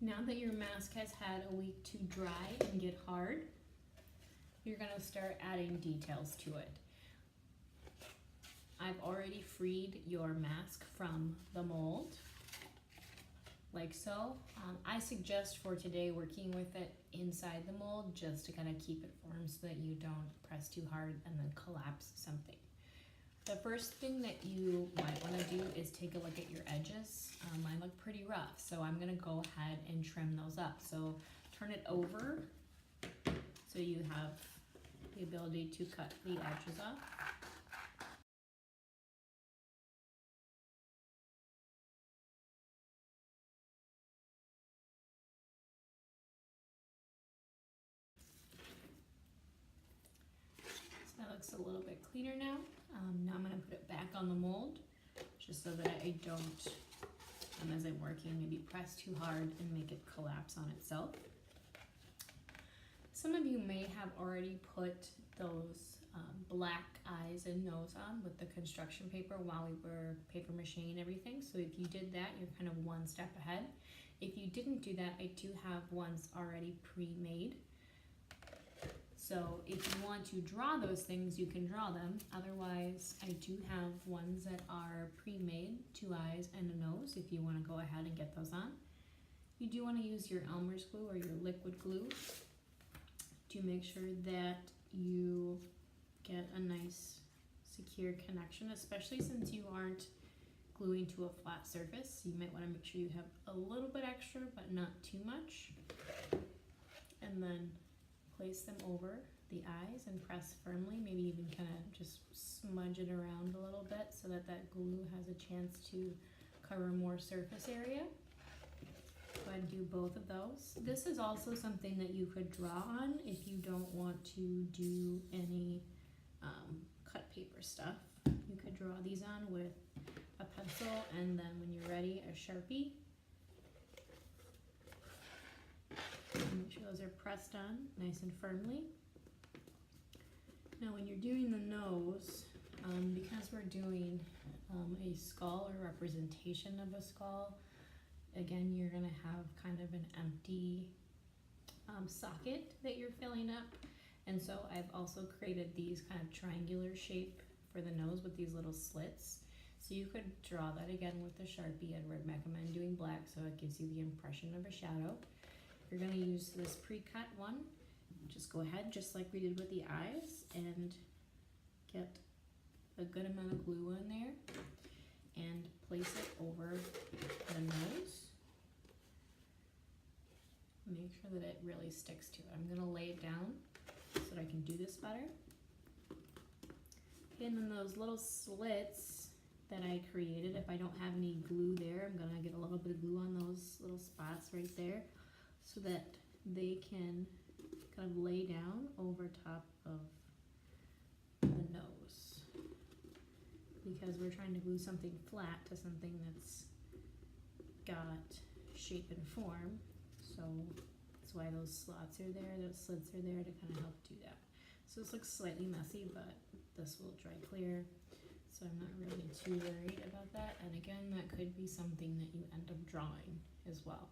Now that your mask has had a week to dry and get hard, you're gonna start adding details to it. I've already freed your mask from the mold, like so. I suggest for today working with it inside the mold just to kind of keep it firm so that you don't press too hard and then collapse something. The first thing that you might want to do is take a look at your edges. Mine look pretty rough, so I'm going to go ahead and trim those up. So turn it over so you have the ability to cut the edges off. So that looks a little bit cleaner now. Now I'm going to put it back on the mold just so that I don't, as I'm working, maybe press too hard and make it collapse on itself. Some of you may have already put those black eyes and nose on with the construction paper while we were paper macheing everything. So if you did that, you're kind of one step ahead. If you didn't do that, I do have ones already pre-made. So if you want to draw those things, you can draw them. Otherwise, I do have ones that are pre-made, 2 eyes and a nose, if you want to go ahead and get those on. You do want to use your Elmer's glue or your liquid glue to make sure that you get a nice secure connection, especially since you aren't gluing to a flat surface. You might want to make sure you have a little bit extra, but not too much. And then place them over the eyes and press firmly, maybe even kind of just smudge it around a little bit so that that glue has a chance to cover more surface area. Go ahead and do both of those. This is also something that you could draw on if you don't want to do any cut paper stuff. You could draw these on with a pencil, and then when you're ready, a Sharpie. Make sure those are pressed on nice and firmly. Now when you're doing the nose, because we're doing a skull or representation of a skull, again, you're going to have kind of an empty socket that you're filling up. And so I've also created these kind of triangular shape for the nose with these little slits. So you could draw that again with the Sharpie. I'd recommend doing black so it gives you the impression of a shadow. You're going to use this pre-cut one. Just go ahead, just like we did with the eyes, and get a good amount of glue in there and place it over the nose. Make sure that it really sticks to it. I'm going to lay it down so that I can do this better. Okay, and then those little slits that I created, if I don't have any glue there, I'm going to get a little bit of glue on those little spots right there so that they can kind of lay down over top of the nose, because we're trying to glue something flat to something that's got shape and form. So that's why those slots are there, those slits are there to kind of help do that. So this looks slightly messy, but this will dry clear, so I'm not really too worried about that. And again, that could be something that you end up drawing as well.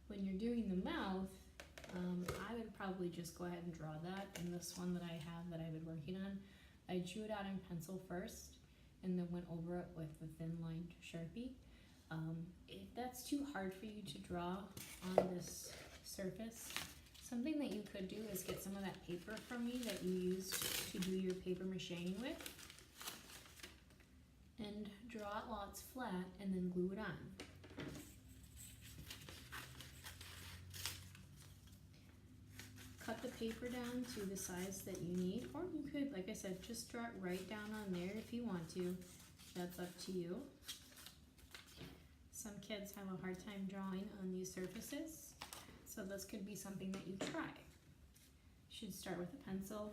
When you're doing the mouth, I would probably just go ahead and draw that. And this one that I have that I've been working on, I drew it out in pencil first and then went over it with the thin lined Sharpie. If that's too hard for you to draw on this surface, something that you could do is get some of that paper from me that you used to do your paper macheing with, and draw it while it's flat and then glue it on. Cut the paper down to the size that you need, or you could, like I said, just draw it right down on there if you want to. That's up to you. Some kids have a hard time drawing on these surfaces, so this could be something that you try. You should start with a pencil.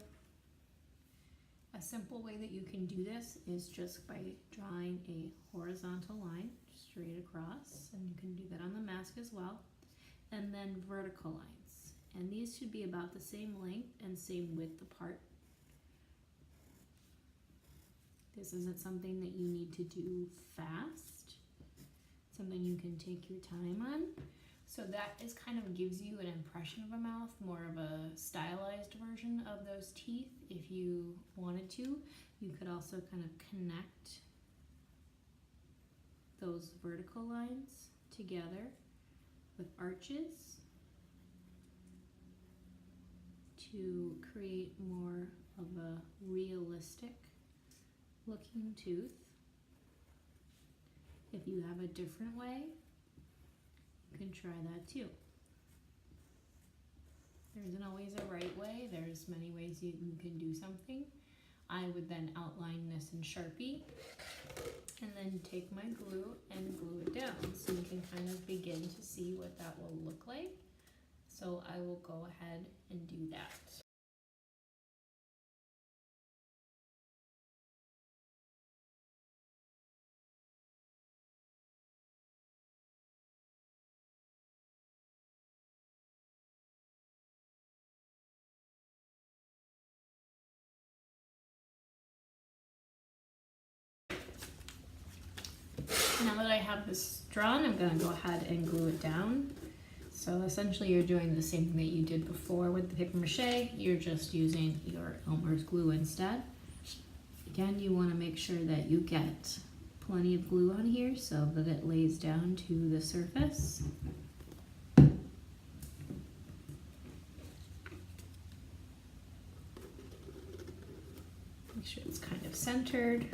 A simple way that you can do this is just by drawing a horizontal line straight across, and you can do that on the mask as well, and then vertical lines. And these should be about the same length and same width apart. This isn't something that you need to do fast. It's something you can take your time on. So that is kind of gives you an impression of a mouth, more of a stylized version of those teeth if you wanted to. You could also kind of connect those vertical lines together with arches to create more of a realistic looking tooth. If you have a different way, you can try that too. There isn't always a right way. There's many ways you can do something. I would then outline this in Sharpie and then take my glue and glue it down so you can kind of begin to see what that will look like. So I will go ahead and do that. Now that I have this drawn, I'm going to go ahead and glue it down. So essentially you're doing the same thing that you did before with the paper mache, you're just using your Elmer's glue instead. Again, you want to make sure that you get plenty of glue on here so that it lays down to the surface. Make sure it's kind of centered.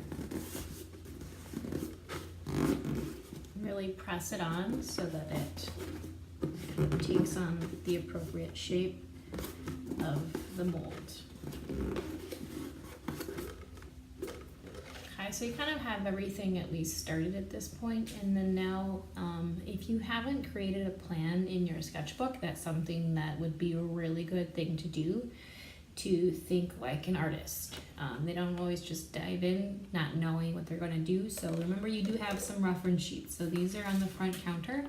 Really press it on so that it takes on the appropriate shape of the mold. Okay, so you kind of have everything at least started at this point, and then now if you haven't created a plan in your sketchbook, that's something that would be a really good thing to do, to think like an artist. They don't always just dive in not knowing what they're going to do. So remember, you do have some reference sheets. So these are on the front counter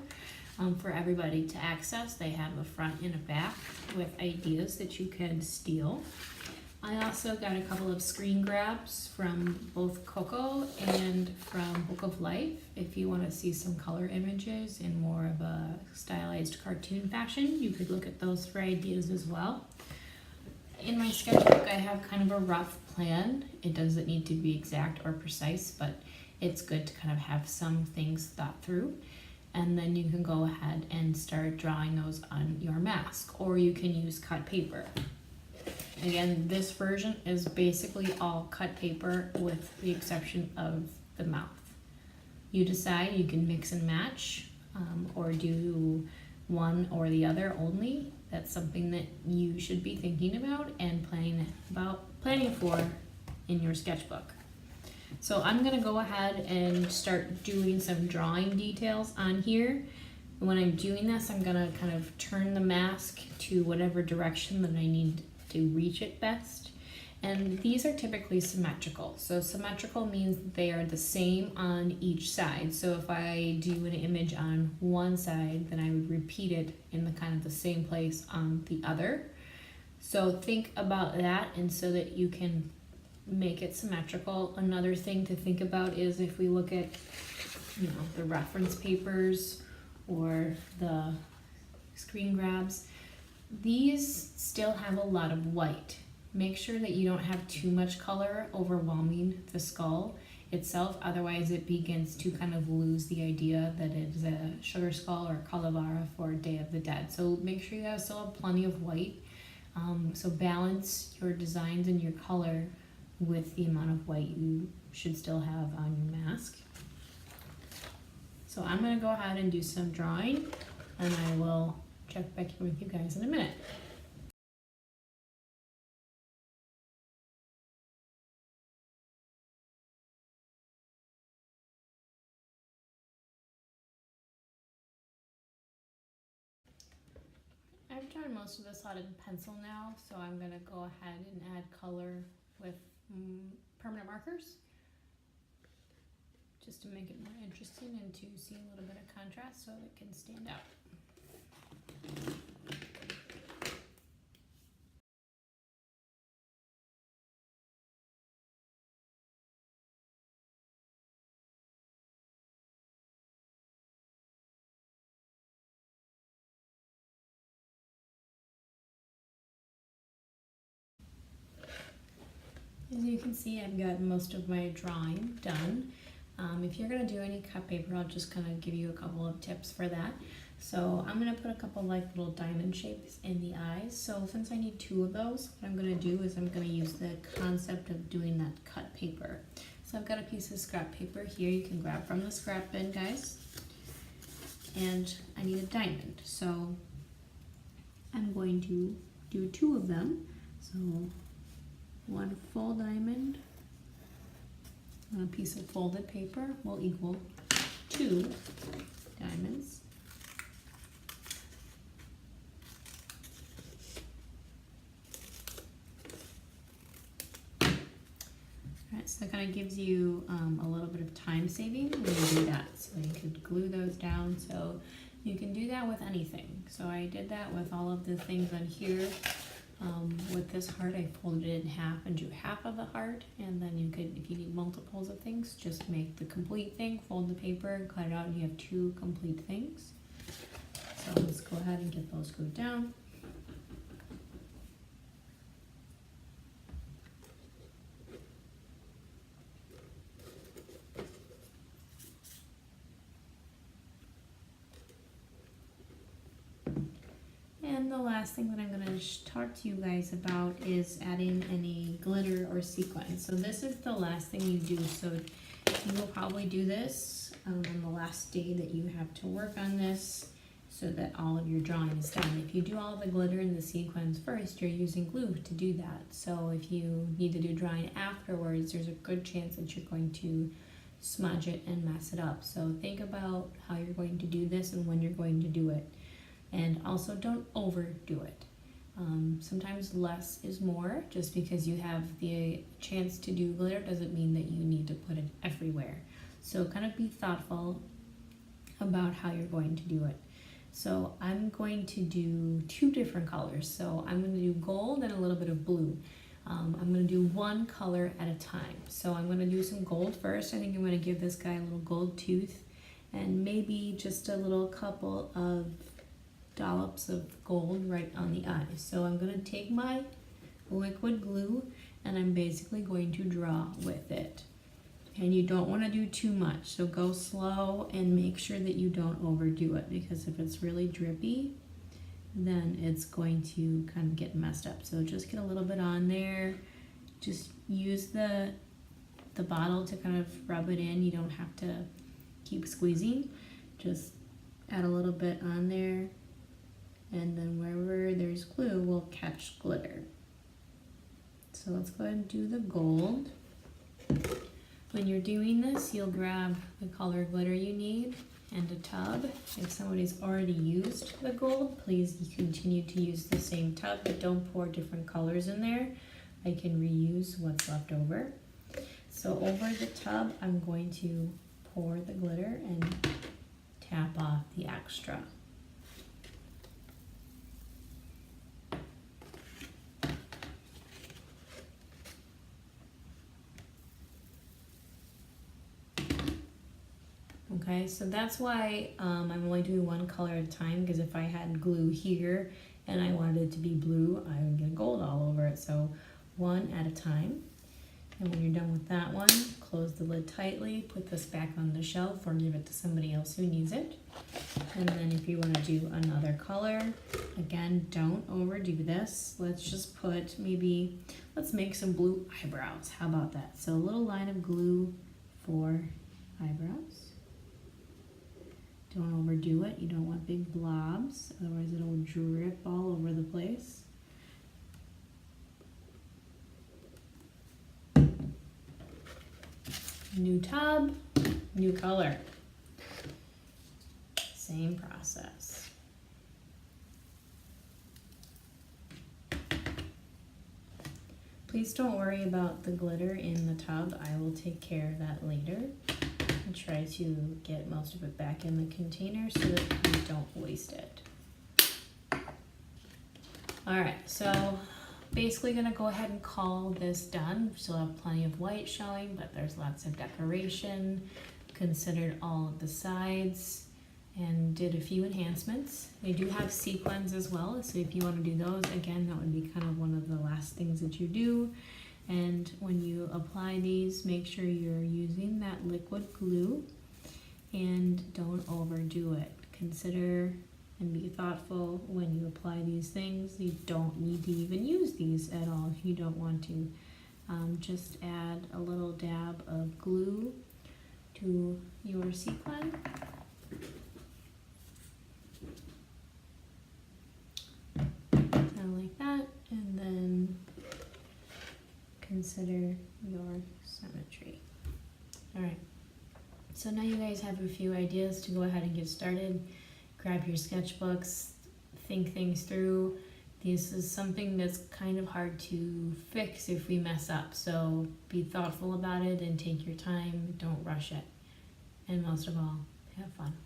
for everybody to access. They have a front and a back with ideas that you can steal. I also got a couple of screen grabs from both Coco and from Book of Life if you want to see some color images in more of a stylized cartoon fashion. You could look at those for ideas as well. In my sketchbook, I have kind of a rough plan. It doesn't need to be exact or precise, but it's good to kind of have some things thought through. And then you can go ahead and start drawing those on your mask, or you can use cut paper. Again, this version is basically all cut paper with the exception of the mouth. You decide, you can mix and match or do one or the other only. That's something that you should be thinking about and planning for in your sketchbook. So I'm gonna go ahead and start doing some drawing details on here. And when I'm doing this, I'm gonna kind of turn the mask to whatever direction that I need to reach it best. And these are typically symmetrical. So symmetrical means they are the same on each side. So if I do an image on one side, then I would repeat it in the kind of the same place on the other. So think about that, and so that you can make it symmetrical. Another thing to think about is if we look at, you know, the reference papers or the screen grabs, these still have a lot of white. Make sure that you don't have too much color overwhelming the skull itself, otherwise it begins to kind of lose the idea that it is a sugar skull or calavera for Day of the Dead. So make sure you have still have plenty of white. So balance your designs and your color with the amount of white you should still have on your mask. So I'm going to go ahead and do some drawing, and I will check back in with you guys in a minute. I've drawn most of this out in pencil now, so I'm going to go ahead and add color with permanent markers just to make it more interesting and to see a little bit of contrast so it can stand out. As you can see, I've got most of my drawing done. If you're going to do any cut paper, I'll just kind of give you a couple of tips for that. So I'm going to put a couple like little diamond shapes in the eyes. So since I need 2 of those, what I'm going to do is I'm going to use the concept of doing that cut paper. So I've got a piece of scrap paper here. You can grab from the scrap bin, guys. And I need a diamond. So I'm going to do 2 of them. So 1 full diamond on a piece of folded paper will equal 2 diamonds. Alright, so that kind of gives you a little bit of time saving when you do that. So you could glue those down. So you can do that with anything. So I did that with all of the things on here. With this heart, I folded it in half and drew half of the heart, and then you could, if you need multiples of things, just make the complete thing, fold the paper, and cut it out, and you have 2 complete things. So let's go ahead and get those glued down. And the last thing that I'm going to talk to you guys about is adding any glitter or sequins. So this is the last thing you do. So you will probably do this on the last day that you have to work on this so that all of your drawing is done. If you do all the glitter and the sequins first, you're using glue to do that. So if you need to do drawing afterwards, there's a good chance that you're going to smudge it and mess it up. So think about how you're going to do this and when you're going to do it. And also don't overdo it. Sometimes less is more. Just because you have the chance to do glitter doesn't mean that you need to put it everywhere. So kind of be thoughtful about how you're going to do it. So I'm going to do 2 different colors. So I'm going to do gold and a little bit of blue. I'm going to do 1 color at a time. So I'm going to do some gold first. I think I'm going to give this guy a little gold tooth and maybe just a little couple of dollops of gold right on the eye. So I'm going to take my liquid glue and I'm basically going to draw with it. And you don't want to do too much, so go slow and make sure that you don't overdo it, because if it's really drippy, then it's going to kind of get messed up. So just get a little bit on there. Just use the bottle to kind of rub it in. You don't have to keep squeezing. Just add a little bit on there. And then wherever there's glue, we'll catch glitter. So let's go ahead and do the gold. When you're doing this, you'll grab the color glitter you need and a tub. If somebody's already used the gold, please continue to use the same tub, but don't pour different colors in there. I can reuse what's left over. So over the tub, I'm going to pour the glitter and tap off the extra. Okay, so that's why I'm only doing 1 color at a time, because if I had glue here and I wanted it to be blue, I would get gold all over it. So 1 at a time. And when you're done with that one, close the lid tightly, put this back on the shelf or give it to somebody else who needs it. And then if you want to do another color, again, don't overdo this. Let's just put let's make some blue eyebrows. How about that? So a little line of glue for eyebrows. Don't overdo it. You don't want big blobs, otherwise it'll drip all over the place. New tub, new color. Same process. Please don't worry about the glitter in the tub. I will take care of that later. And try to get most of it back in the container so that you don't waste it. Alright, so basically gonna go ahead and call this done. We still have plenty of white showing, but there's lots of decoration. Considered all of the sides and did a few enhancements. They do have sequins as well, so if you want to do those, again, that would be kind of one of the last things that you do. And when you apply these, make sure you're using that liquid glue and don't overdo it. Consider and be thoughtful when you apply these things. You don't need to even use these at all if you don't want to. Just add a little dab of glue to your sequin. Kind of like that, and then consider your symmetry. Alright, so now you guys have a few ideas to go ahead and get started. Grab your sketchbooks, think things through. This is something that's kind of hard to fix if we mess up, so be thoughtful about it and take your time, don't rush it. And most of all, have fun.